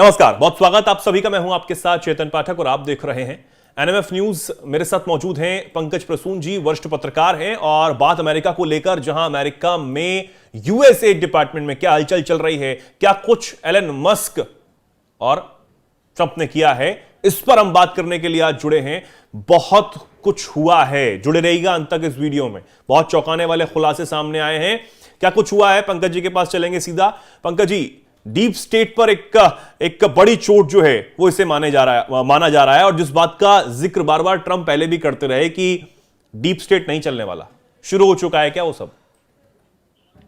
नमस्कार, बहुत स्वागत आप सभी का। मैं हूं आपके साथ चेतन पाठक और आप देख रहे हैं एनएमएफ न्यूज। मेरे साथ मौजूद हैं पंकज प्रसून जी, वरिष्ठ पत्रकार हैं, और बात अमेरिका को लेकर, जहां अमेरिका में यूएसए डिपार्टमेंट में क्या हलचल चल रही है, क्या कुछ एलन मस्क और ट्रंप ने किया है, इस पर हम बात करने के लिए आज जुड़े हैं। बहुत कुछ हुआ है, जुड़े रहिएगा अंत तक इस वीडियो में। बहुत चौंकाने वाले खुलासे सामने आए हैं। क्या कुछ हुआ है, पंकज जी के पास चलेंगे सीधा। पंकज जी, डीप स्टेट पर एक बड़ी चोट जो है वो इसे माना जा रहा है, और जिस बात का जिक्र बार बार ट्रंप पहले भी करते रहे कि डीप स्टेट नहीं चलने वाला, शुरू हो चुका है क्या वो सब?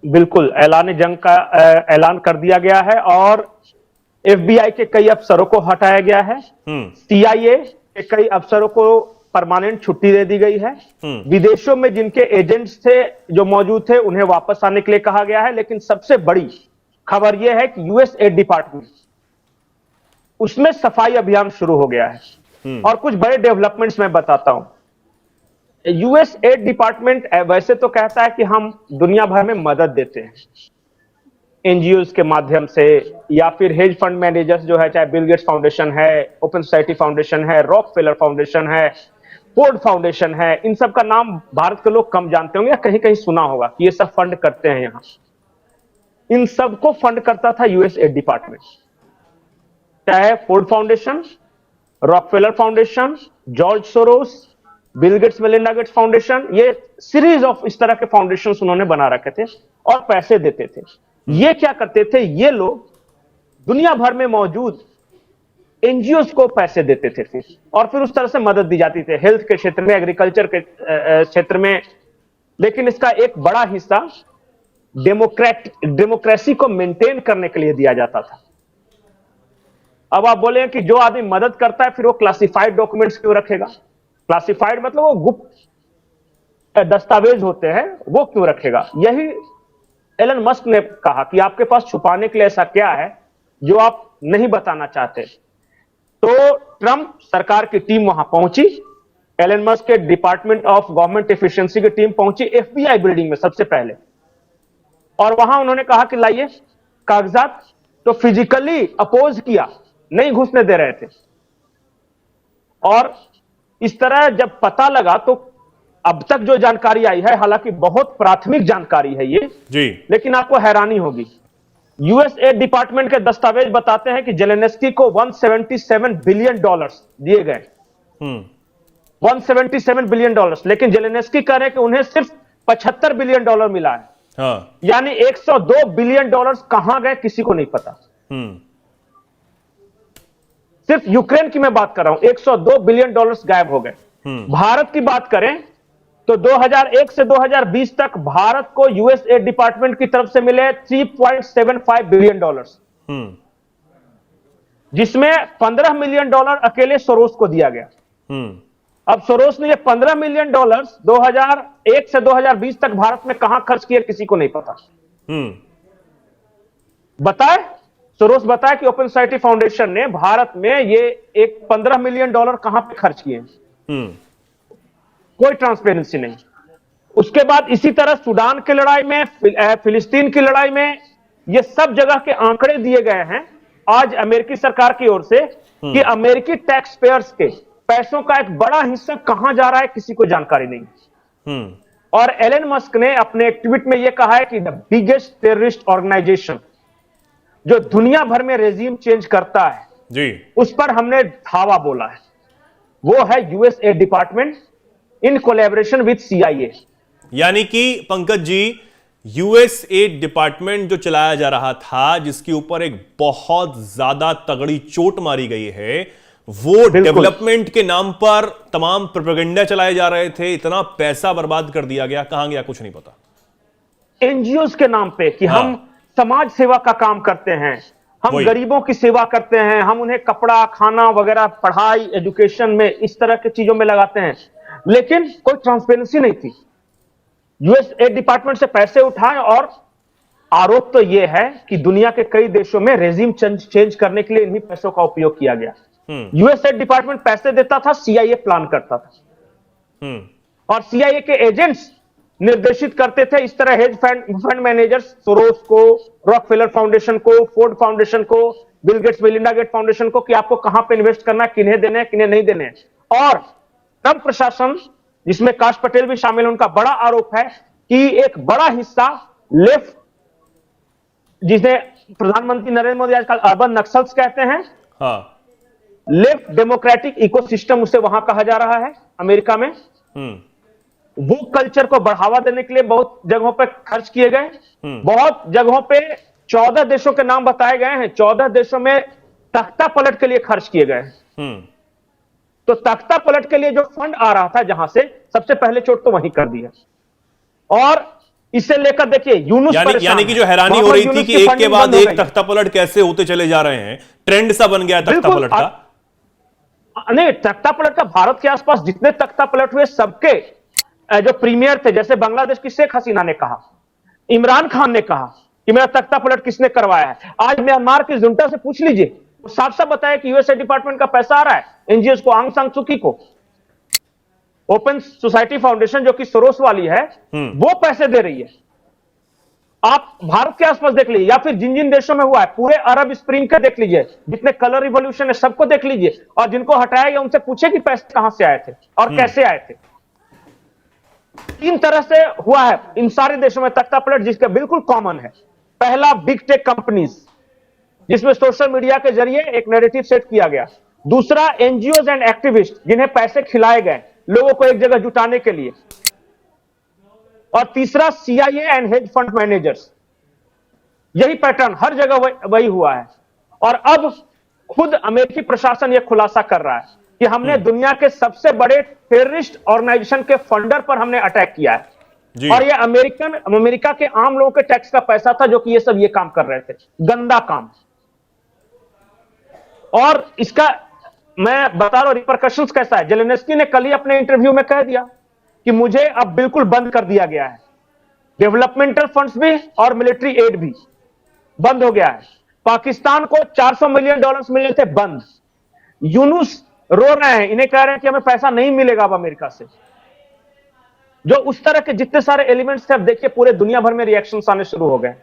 बिल्कुल, ऐलान जंग का ऐलान कर दिया गया है और एफबीआई के कई अफसरों को हटाया गया है। सीआईए के कई अफसरों को परमानेंट छुट्टी दे दी गई है। विदेशों में जिनके एजेंट्स थे, जो मौजूद थे, उन्हें वापस आने के लिए कहा गया है। लेकिन सबसे बड़ी खबर यह है कि यूएसए डिपार्टमेंट, उसमें सफाई अभियान शुरू हो गया है। और कुछ बड़े डेवलपमेंट्स मैं बताता हूं। यूएसए डिपार्टमेंट वैसे तो कहता है कि हम दुनिया भर में मदद देते हैं एनजीओज के माध्यम से, या फिर हेज फंड मैनेजर्स जो है, चाहे बिल गेट्स फाउंडेशन है, ओपन सोसाइटी फाउंडेशन है, रॉकफेलर फाउंडेशन है, फोर्ड फाउंडेशन है। इन सब का नाम भारत के लोग कम जानते होंगे या कहीं कहीं सुना होगा कि ये सब फंड करते हैं। यहां इन सबको फंड करता था यूएसए डिपार्टमेंट, चाहे Ford foundation, Rockefeller foundation, George Soros, bill Gates Melinda Gates foundation. ये सीरीज ऑफ इस तरह के फाउंडेशन उन्होंने बना रखे थे और पैसे देते थे। ये क्या करते थे, ये लोग दुनिया भर में मौजूद एनजीओ को पैसे देते थे फिर, और फिर उस तरह से मदद दी जाती थी हेल्थ के क्षेत्र में, एग्रीकल्चर के क्षेत्र में। लेकिन इसका एक बड़ा हिस्सा डेमोक्रेसी को मेंटेन करने के लिए दिया जाता था। अब आप बोले कि जो आदमी मदद करता है फिर वो क्लासिफाइड डॉक्यूमेंट्स क्यों रखेगा? क्लासिफाइड मतलब वो गुप्त दस्तावेज होते हैं, वो क्यों रखेगा? यही एलन मस्क ने कहा कि आपके पास छुपाने के लिए ऐसा क्या है जो आप नहीं बताना चाहते। तो ट्रंप सरकार की टीम वहां पहुंची, एलन मस्क के डिपार्टमेंट ऑफ गवर्नमेंट एफिशिएंसी की टीम पहुंची एफबीआई बिल्डिंग में सबसे पहले, और वहां उन्होंने कहा कि लाइए कागजात। तो फिजिकली अपोज किया, नहीं घुसने दे रहे थे। और इस तरह जब पता लगा, तो अब तक जो जानकारी आई है, हालांकि बहुत प्राथमिक जानकारी है ये जी, लेकिन आपको हैरानी होगी। यूएसए डिपार्टमेंट के दस्तावेज बताते हैं कि जेलेंस्की को $177 बिलियन दिए गए। 177 बिलियन डॉलर, लेकिन जेलेंस्की कह रहे हैं कि उन्हें सिर्फ $75 बिलियन मिला है। हाँ। यानी $102 बिलियन कहां गए किसी को नहीं पता। सिर्फ यूक्रेन की मैं बात कर रहा हूं, $102 बिलियन गायब हो गए। भारत की बात करें तो 2001 से 2020 तक भारत को यूएसए डिपार्टमेंट की तरफ से मिले $3.75 बिलियन, जिसमें $15 मिलियन अकेले सोरोस को दिया गया। अब सोरोस ने ये $15 मिलियन 2001 से 2020 तक भारत में कहां खर्च किए किसी को नहीं पता। बताए सोरोस बताए कि ओपन सोसाइटी फाउंडेशन ने भारत में ये एक $15 मिलियन कहां पे खर्च किए। कोई ट्रांसपेरेंसी नहीं। उसके बाद इसी तरह सूडान की लड़ाई में, फिलिस्तीन की लड़ाई में, ये सब जगह के आंकड़े दिए गए हैं आज अमेरिकी सरकार की ओर से कि अमेरिकी टैक्स पेयर्स के पैसों का एक बड़ा हिस्सा कहां जा रहा है किसी को जानकारी नहीं। और एलन मस्क ने अपने एक ट्वीट में यह कहा है कि द बिगेस्ट टेररिस्ट ऑर्गेनाइजेशन जो दुनिया भर में रेजिम चेंज करता है जी, उस पर हमने धावा बोला है, वो है USA department in collaboration with CIA. यानी कि पंकज जी, यूएसए डिपार्टमेंट जो चलाया जा रहा था, जिसके ऊपर एक बहुत ज्यादा तगड़ी चोट मारी गई है, वो डेवलपमेंट के नाम पर तमाम प्रोपेगेंडा चलाए जा रहे थे। इतना पैसा बर्बाद कर दिया गया, कहां गया कुछ नहीं पता। एनजीओज के नाम पे कि हम समाज सेवा का काम करते हैं, हम गरीबों की सेवा करते हैं, हम उन्हें कपड़ा, खाना वगैरह, पढ़ाई, एजुकेशन में, इस तरह की चीजों में लगाते हैं, लेकिन कोई ट्रांसपेरेंसी नहीं थी। यूएसए डिपार्टमेंट से पैसे उठाए, और आरोप तो यह है कि दुनिया के कई देशों में रेजिम चेंज करने के लिए इन्हीं पैसों का उपयोग किया गया। यूएसए डिपार्टमेंट पैसे देता था, सीआईए प्लान करता था, और सीआईए के एजेंट्स निर्देशित करते थे इस तरह हेज फंड मैनेजर्स, सोरोस को, रॉकफेलर फाउंडेशन को, फोर्ड फाउंडेशन को, Bill Gates Melinda Gate foundation को कि आपको कहां पे इन्वेस्ट करना है, किन्हें देने हैं, किन्हें नहीं देने हैं। और ट्रंप प्रशासन, जिसमें काश पटेल भी शामिल है, उनका बड़ा आरोप है कि एक बड़ा हिस्सा लेफ्ट, जिसे प्रधानमंत्री नरेंद्र मोदी आजकल अर्बन नक्सल्स कहते हैं, हाँ, लेफ्ट डेमोक्रेटिक इकोसिस्टम उसे वहां कहा जा रहा है अमेरिका में, वो कल्चर को बढ़ावा देने के लिए बहुत जगहों पे खर्च किए गए। बहुत जगहों पे 14 देशों के नाम बताए गए हैं, 14 देशों में तख्ता पलट के लिए खर्च किए गए। तो तख्ता पलट के लिए जो फंड आ रहा था, जहां से सबसे पहले चोट तो वहीं कर दी है। और इसे लेकर देखिए यूनुस यानी कि जो हैरानी हो रही थी कि एक के बाद एक तख्ता पलट कैसे होते चले जा रहे हैं, ट्रेंड सा बन गया तख्ता पलट का। नहीं, तख्ता पलट का भारत के आसपास जितने तख्ता पलट हुए सबके जो प्रीमियर थे, जैसे बांग्लादेश की शेख हसीना ने कहा, इमरान खान ने कहा कि मेरा तख्ता पलट किसने करवाया है। आज म्यांमार की जुंटा से पूछ लीजिए, साफ साफ बताया कि यूएसए डिपार्टमेंट का पैसा आ रहा है एनजीओ को, आंग सान सुकी को। ओपन सोसाइटी फाउंडेशन जो कि सोरोस वाली है, वो पैसे दे रही है। आप भारत के आसपास देख लीजिए, या फिर जिन जिन देशों में हुआ है, पूरे अरब स्प्रिंग के देख लीजिए, जितने कलर रिवॉल्यूशन है सबको देख लीजिए, और जिनको हटाया गया उनसे पूछे कि पैसे कहां से आए थे और कैसे आए थे। 3 तरह से हुआ है इन सारे देशों में तख्ता पलट, जिसका बिल्कुल कॉमन है। पहला, बिग टेक कंपनीज, जिसमें सोशल मीडिया के जरिए एक नैरेटिव सेट किया गया। दूसरा, एनजीओज एंड एक्टिविस्ट, जिन्हें पैसे खिलाए गए लोगों को एक जगह जुटाने के लिए। और तीसरा, CIA and hedge fund managers. यही पैटर्न हर जगह वही हुआ है। और अब खुद अमेरिकी प्रशासन यह खुलासा कर रहा है कि हमने दुनिया के सबसे बड़े टेररिस्ट ऑर्गेनाइजेशन के फंडर पर हमने अटैक किया है। और यह अमेरिका के आम लोगों के टैक्स का पैसा था जो कि ये काम कर रहे थे, गंदा काम। और इसका मैं बता रहा हूं रिपरकशंस कैसा है। जेलेंस्की ने कल ही अपने इंटरव्यू में कह दिया कि मुझे अब बिल्कुल बंद कर दिया गया है, डेवलपमेंटल फंड्स भी और मिलिट्री एड भी बंद हो गया है। पाकिस्तान को $400 मिलियन मिलने थे, बंद। यूनुस रो रहे हैं, इन्हें कह रहे हैं कि हमें पैसा नहीं मिलेगा अब अमेरिका से। जो उस तरह के जितने सारे एलिमेंट्स थे, अब देखिए पूरे दुनिया भर में रिएक्शंस आने शुरू हो गए।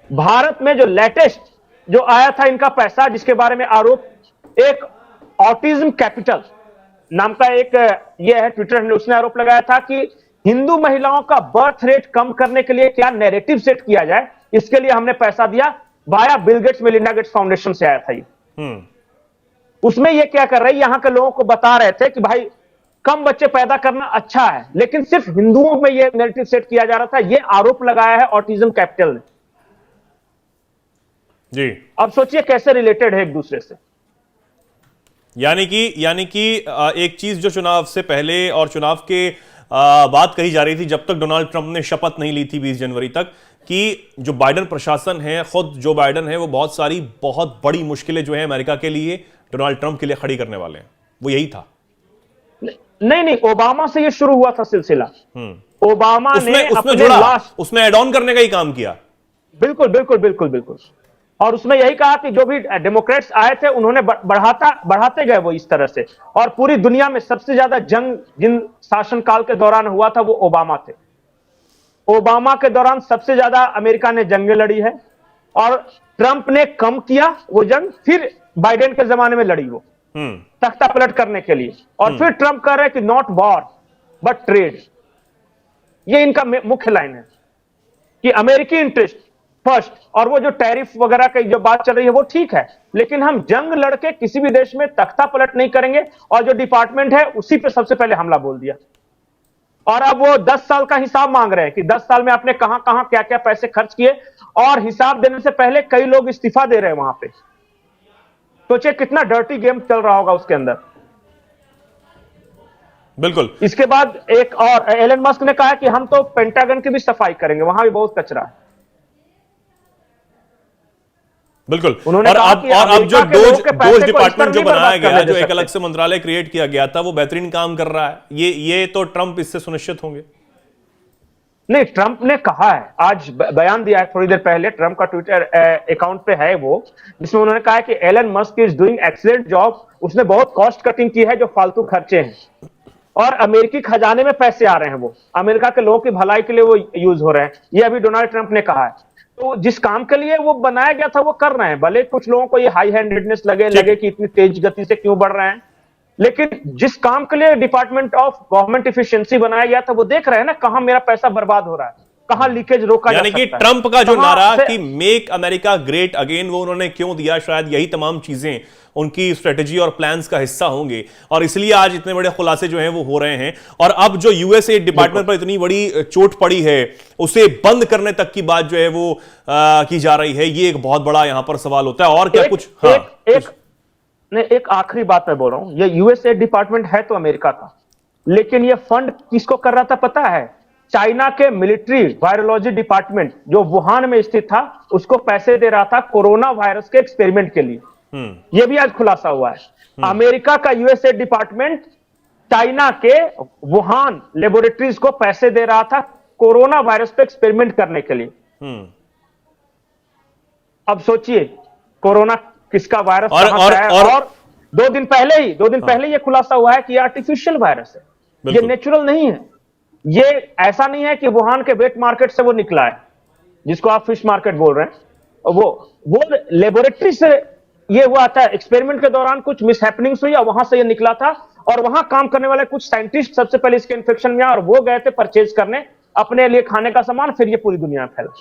भारत में जो लेटेस्ट जो आया था इनका पैसा, जिसके बारे में आरोप, एक ऑटिज्म कैपिटल नाम का एक ये है ट्विटर ने, उसने आरोप लगाया था कि हिंदू महिलाओं का बर्थ रेट कम करने के लिए क्या नैरेटिव सेट किया जाए, इसके लिए हमने पैसा दिया। Via bill Gates Melinda Gates foundation से आया था ये। उसमें ये क्या कर रहे हैं, यहां के लोगों को बता रहे थे कि भाई कम बच्चे पैदा करना अच्छा है, लेकिन सिर्फ हिंदुओं में ये नैरेटिव सेट किया जा रहा था। ये आरोप लगाया है ऑटिज्म कैपिटल ने जी। अब सोचिए कैसे रिलेटेड है एक दूसरे से। यानी कि एक चीज जो चुनाव से पहले और चुनाव के बात कही जा रही थी, जब तक डोनाल्ड ट्रंप ने शपथ नहीं ली थी 20 जनवरी तक, कि जो बाइडेन प्रशासन है, खुद जो बाइडेन है, वो बहुत बड़ी मुश्किलें जो है अमेरिका के लिए, डोनाल्ड ट्रंप के लिए खड़ी करने वाले हैं, वो यही था। नहीं, ओबामा से ये शुरू हुआ था सिलसिला। ओबामा ने उसमें एड ऑन करने का ही काम किया। बिल्कुल। और उसमें यही कहा कि जो भी डेमोक्रेट्स आए थे उन्होंने बढ़ाते गए वो इस तरह से। और पूरी दुनिया में सबसे ज्यादा जंग जिन शासनकाल के दौरान हुआ था वो ओबामा थे। ओबामा के दौरान सबसे ज्यादा अमेरिका ने जंगें लड़ी है, और ट्रंप ने कम किया वो जंग, फिर बाइडेन के जमाने में लड़ी वो तख्ता पलट करने के लिए। और फिर ट्रंप कह रहे हैं कि नॉट वॉर बट ट्रेड। ये इनका मुख्य लाइन है कि अमेरिकी इंटरेस्ट फर्स्ट, और वो जो टैरिफ वगैरह की जो बात चल रही है वो ठीक है, लेकिन हम जंग लड़के किसी भी देश में तख्ता पलट नहीं करेंगे। और जो डिपार्टमेंट है उसी पे सबसे पहले हमला बोल दिया। और अब वो 10 साल का हिसाब मांग रहे हैं कि 10 साल में आपने कहां कहां क्या क्या पैसे खर्च किए, और हिसाब देने से पहले कई लोग इस्तीफा दे रहे हैं वहां पे। सोचिए कितना डर्टी गेम चल रहा होगा उसके अंदर। बिल्कुल। इसके बाद एक और एलन मस्क ने कहा कि हम तो पेंटागन की भी सफाई करेंगे, वहां भी बहुत कचरा है। बिल्कुल। और अब जो डोज डिपार्टमेंट जो बनाया गया, जो एक अलग से मंत्रालय क्रिएट किया गया था, वो बेहतरीन काम कर रहा है। ये तो ट्रंप इससे सुनिश्चित होंगे। नहीं, ट्रंप ने कहा है, आज बयान दिया है थोड़ी देर पहले, ट्रंप का ट्विटर अकाउंट पे है वो, जिसमें उन्होंने कहा है कि Elon Musk is doing excellent job. उसने बहुत कॉस्ट कटिंग की है, जो फालतू खर्चे हैं, और अमेरिकी खजाने में पैसे आ रहे हैं, वो अमेरिका के लोगों की भलाई के लिए वो यूज हो रहे हैं। ये अभी डोनाल्ड ट्रंप ने कहा है। तो जिस काम के लिए वो बनाया गया था वो कर रहे हैं। भले कुछ लोगों को ये हाई हैंडेडनेस लगे कि इतनी तेज गति से क्यों बढ़ रहे हैं, लेकिन जिस काम के लिए डिपार्टमेंट ऑफ गवर्नमेंट इफिशिएंसी बनाया गया था वो देख रहे हैं ना कहां मेरा पैसा बर्बाद हो रहा है, कहां लीकेज रोका जा सकता है। यानी कि ट्रंप का जो नारा कि मेक अमेरिका ग्रेट अगेन, वो उन्होंने क्यों दिया, शायद यही तमाम चीजें उनकी स्ट्रेटेजी और प्लान्स का हिस्सा होंगे, और इसलिए आज इतने बड़े खुलासे जो हैं वो हो रहे हैं। और अब जो यूएसए डिपार्टमेंट पर इतनी बड़ी चोट पड़ी है, उसे बंद करने तक की बात जो है वो की जा रही है, ये एक बहुत बड़ा यहां पर सवाल होता है। और क्या कुछ एक आखिरी बात मैं बोल रहा हूं, ये यूएसए डिपार्टमेंट है तो अमेरिका का, लेकिन ये फंड किसको कर रहा था पता है? चाइना के मिलिट्री वायरोलॉजी डिपार्टमेंट जो वुहान में स्थित था उसको पैसे दे रहा था कोरोना वायरस के एक्सपेरिमेंट के लिए। यह भी आज खुलासा हुआ है। अमेरिका का यूएसए डिपार्टमेंट चाइना के वुहान लेबोरेटरीज को पैसे दे रहा था कोरोना वायरस पे एक्सपेरिमेंट करने के लिए। अब सोचिए कोरोना किसका वायरस और 2 दिन पहले यह खुलासा हुआ है कि यह आर्टिफिशियल वायरस है, यह नेचुरल नहीं है। ये ऐसा नहीं है कि वुहान के वेट मार्केट से वो निकला है, जिसको आप फिश मार्केट बोल रहे हैं, वो लेबोरेटरी से ये हुआ था। एक्सपेरिमेंट के दौरान कुछ मिसहैपनिंग्स हुई और वहां से ये निकला था, और वहां काम करने वाले कुछ साइंटिस्ट सबसे पहले इसके इन्फेक्शन में और वो गए थे परचेज करने अपने लिए खाने का सामान, फिर ये पूरी दुनिया में फैला।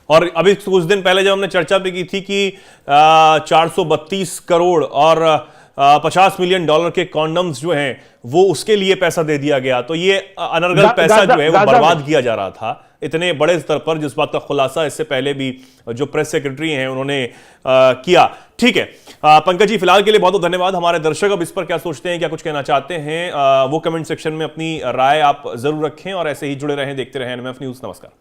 और अभी कुछ दिन पहले जब हमने चर्चा भी की थी कि 432 करोड़ और $50 मिलियन के कॉन्डम्स जो हैं वो उसके लिए पैसा दे दिया गया, तो ये अनर्गल पैसा जो है वो बर्बाद किया जा रहा था इतने बड़े स्तर पर, जिस बात का खुलासा इससे पहले भी जो प्रेस सेक्रेटरी हैं उन्होंने किया। ठीक है पंकज जी, फिलहाल के लिए बहुत बहुत धन्यवाद। हमारे दर्शक अब इस पर क्या सोचते हैं, क्या कुछ कहना चाहते हैं, वो कमेंट सेक्शन में अपनी राय आप जरूर रखें, और ऐसे ही जुड़े रहें, देखते रहें एनएमएफ न्यूज़। नमस्कार।